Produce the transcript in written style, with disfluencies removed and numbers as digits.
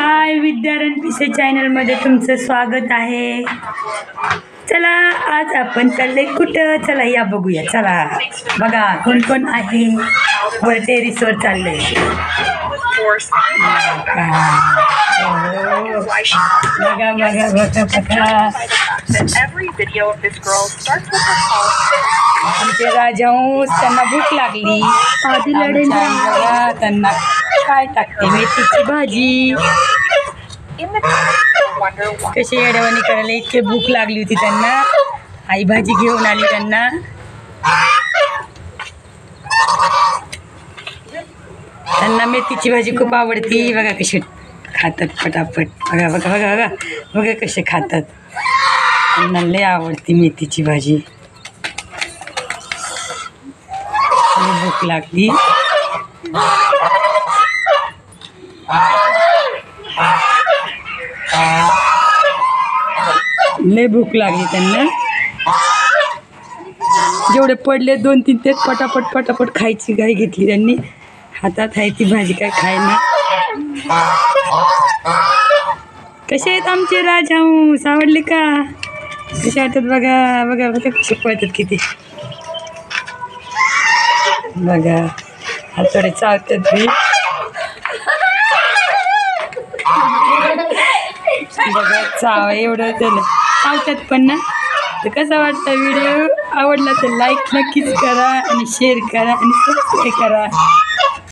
हाय विद्यारण पिसे चॅनलमध्ये तुमचं स्वागत आहे. चला आज आपण चालले कुठं, चला या बघूया. चला बघा कोण कोण आहे. वर टेरिसवर चालले. बघा बघा बघा बघा आमचे राजाऊस त्यांना भूक लागली. आधी लढे त्यांना काय टाकते मेथीची भाजी. कशी येड्यावानी करायला, इतके भूक लागली होती त्यांना. आई भाजी घेऊन आली त्यांना. त्यांना मेथीची भाजी खूप आवडती. बघा कशी खातात पटापट. बघा बघा बघा बघा बघा कसे खातात. त्यांना लय आवडती मेथीची भाजी. भूक लागली. लय भूक लागली त्यांना. जेवढे पडले 2-3 तेच पटापट पटापट खायची घाई घेतली त्यांनी. हातात आहे ती भाजी काय खायना. कसे आहेत आमचे राजहंस, आवडले का? कसे वाटतात बघा बघा बघा कसे पळतात किती. बघा हातोडे चावतात मी. बघा चाव एवढं त्याला चावतात पण ना. तर कसा वाटतं व्हिडिओ आवडला तर लाईक नक्कीच करा आणि शेअर करा आणि सबस्क्राईब करा.